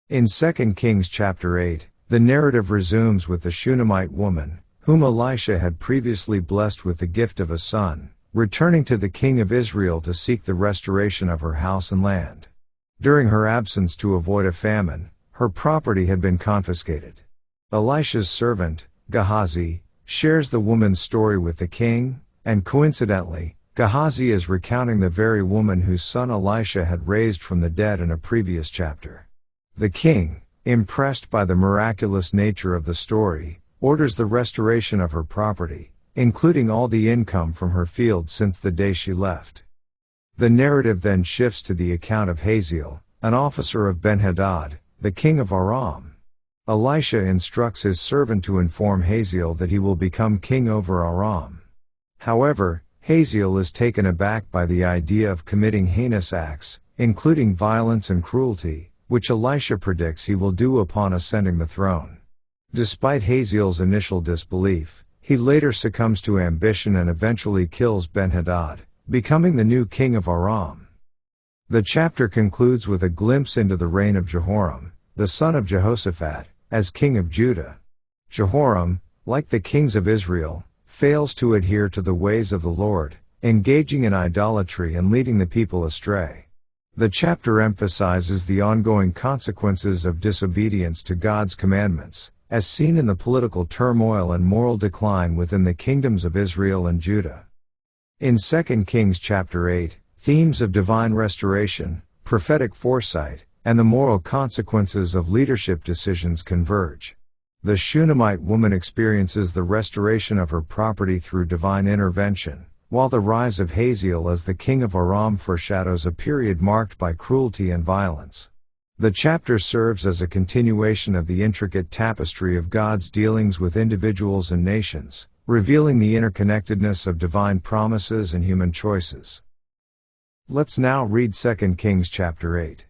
In 2 Kings chapter 8, the narrative resumes with the Shunammite woman, whom Elisha had previously blessed with the gift of a son, returning to the king of Israel to seek the restoration of her house and land. During her absence to avoid a famine, her property had been confiscated. Elisha's servant, Gehazi, shares the woman's story with the king, and coincidentally, Gehazi is recounting the very woman whose son Elisha had raised from the dead in a previous chapter. The king, impressed by the miraculous nature of the story, orders the restoration of her property, including all the income from her field since the day she left. The narrative then shifts to the account of Hazael, an officer of Ben-Hadad, the king of Aram. Elisha instructs his servant to inform Hazael that he will become king over Aram. However, Hazael is taken aback by the idea of committing heinous acts, including violence and cruelty, which Elisha predicts he will do upon ascending the throne. Despite Hazael's initial disbelief, he later succumbs to ambition and eventually kills Ben-Hadad, becoming the new king of Aram. The chapter concludes with a glimpse into the reign of Jehoram, the son of Jehoshaphat, as king of Judah. Jehoram, like the kings of Israel, fails to adhere to the ways of the Lord, engaging in idolatry and leading the people astray. The chapter emphasizes the ongoing consequences of disobedience to God's commandments, as seen in the political turmoil and moral decline within the kingdoms of Israel and Judah. In 2 Kings chapter 8, themes of divine restoration, prophetic foresight, and the moral consequences of leadership decisions converge. The Shunammite woman experiences the restoration of her property through divine intervention, while the rise of Hazael as the king of Aram foreshadows a period marked by cruelty and violence. The chapter serves as a continuation of the intricate tapestry of God's dealings with individuals and nations, revealing the interconnectedness of divine promises and human choices. Let's now read 2 Kings chapter 8.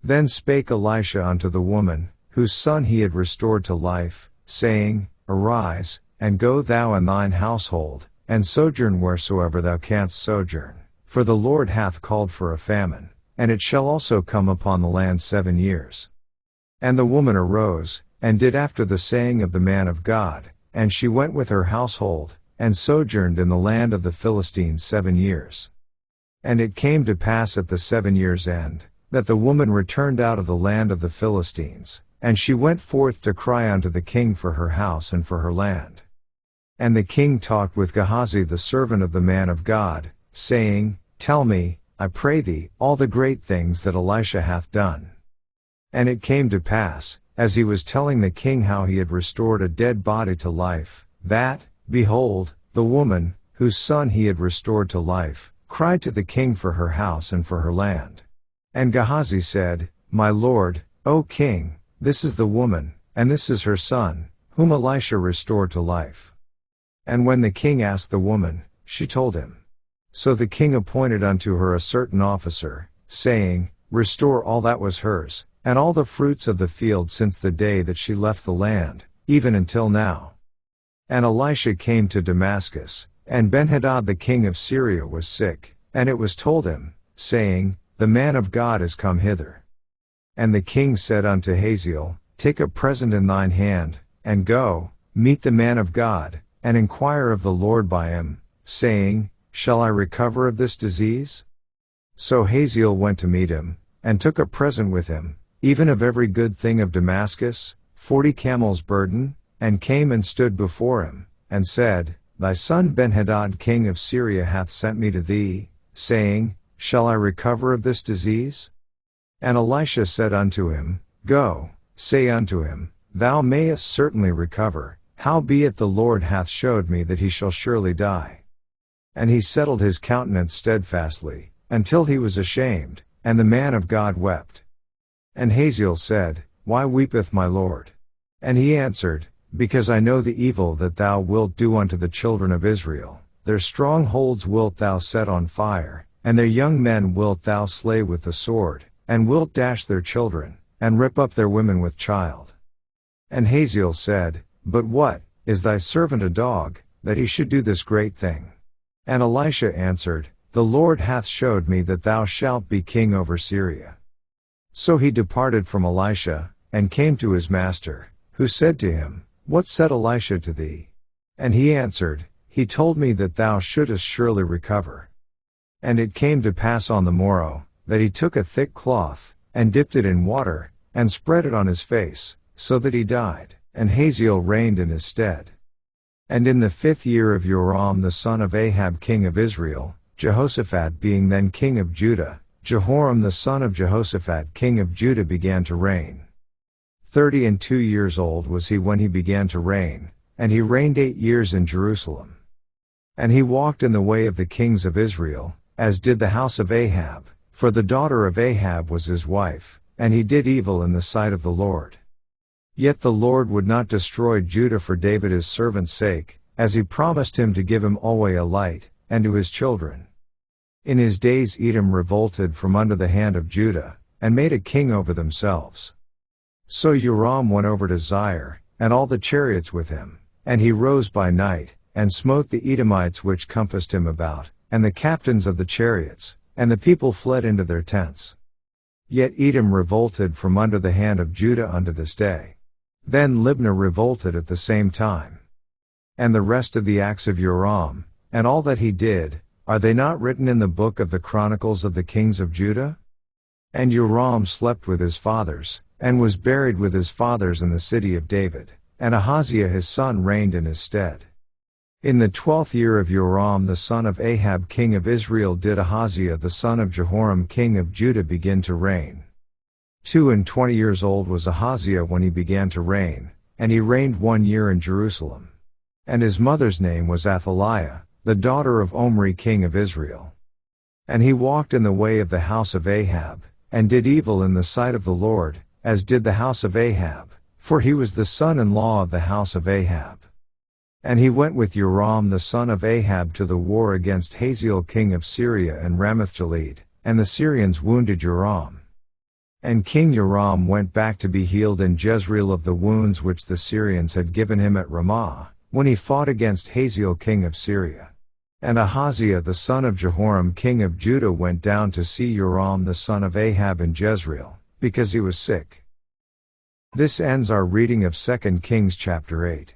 Then spake Elisha unto the woman, whose son he had restored to life, saying, Arise, and go thou and thine household, and sojourn wheresoever thou canst sojourn, for the Lord hath called for a famine, and it shall also come upon the land 7 years. And the woman arose, and did after the saying of the man of God, and she went with her household, and sojourned in the land of the Philistines 7 years. And it came to pass at the 7 years' end, that the woman returned out of the land of the Philistines, and she went forth to cry unto the king for her house and for her land. And the king talked with Gehazi the servant of the man of God, saying, Tell me, I pray thee, all the great things that Elisha hath done. And it came to pass, as he was telling the king how he had restored a dead body to life, that, behold, the woman, whose son he had restored to life, cried to the king for her house and for her land. And Gehazi said, My lord, O king, this is the woman, and this is her son, whom Elisha restored to life. And when the king asked the woman, she told him. So the king appointed unto her a certain officer, saying, Restore all that was hers, and all the fruits of the field since the day that she left the land, even until now. And Elisha came to Damascus, and Ben-Hadad the king of Syria was sick, and it was told him, saying, The man of God is come hither. And the king said unto Hazael, Take a present in thine hand, and go, meet the man of God, and inquire of the Lord by him, saying, Shall I recover of this disease? So Hazael went to meet him, and took a present with him, even of every good thing of Damascus, 40 camels' burden, and came and stood before him, and said, Thy son Ben-Hadad king of Syria hath sent me to thee, saying, Shall I recover of this disease? And Elisha said unto him, Go, say unto him, Thou mayest certainly recover, howbeit the Lord hath showed me that he shall surely die. And he settled his countenance steadfastly, until he was ashamed, and the man of God wept. And Hazael said, Why weepeth my lord? And he answered, Because I know the evil that thou wilt do unto the children of Israel, their strongholds wilt thou set on fire, and their young men wilt thou slay with the sword, and wilt dash their children, and rip up their women with child. And Hazael said, But what, is thy servant a dog, that he should do this great thing? And Elisha answered, The Lord hath showed me that thou shalt be king over Syria. So he departed from Elisha, and came to his master, who said to him, What said Elisha to thee? And he answered, He told me that thou shouldest surely recover. And it came to pass on the morrow, that he took a thick cloth, and dipped it in water, and spread it on his face, so that he died, and Hazael reigned in his stead. And in the 5th year of Joram the son of Ahab king of Israel, Jehoshaphat being then king of Judah, Jehoram the son of Jehoshaphat king of Judah began to reign. 32 years old was he when he began to reign, and he reigned 8 years in Jerusalem. And he walked in the way of the kings of Israel, as did the house of Ahab, for the daughter of Ahab was his wife, and he did evil in the sight of the Lord. Yet the Lord would not destroy Judah for David his servant's sake, as he promised him to give him alway a light, and to his children. In his days Edom revolted from under the hand of Judah, and made a king over themselves. So Joram went over to Zair, and all the chariots with him, and he rose by night, and smote the Edomites which compassed him about, and the captains of the chariots, and the people fled into their tents. Yet Edom revolted from under the hand of Judah unto this day. Then Libnah revolted at the same time. And the rest of the acts of Joram, and all that he did, are they not written in the book of the Chronicles of the kings of Judah? And Joram slept with his fathers, and was buried with his fathers in the city of David, and Ahaziah his son reigned in his stead. In the 12th year of Joram the son of Ahab king of Israel did Ahaziah the son of Jehoram king of Judah begin to reign. 22 years old was Ahaziah when he began to reign, and he reigned 1 year in Jerusalem. And his mother's name was Athaliah, the daughter of Omri king of Israel. And he walked in the way of the house of Ahab, and did evil in the sight of the Lord, as did the house of Ahab, for he was the son-in-law of the house of Ahab. And he went with Joram the son of Ahab to the war against Hazael king of Syria and Ramoth-Gilead, and the Syrians wounded Joram. And King Joram went back to be healed in Jezreel of the wounds which the Syrians had given him at Ramah, when he fought against Hazael king of Syria. And Ahaziah the son of Jehoram king of Judah went down to see Joram the son of Ahab in Jezreel, because he was sick. This ends our reading of 2 Kings chapter 8.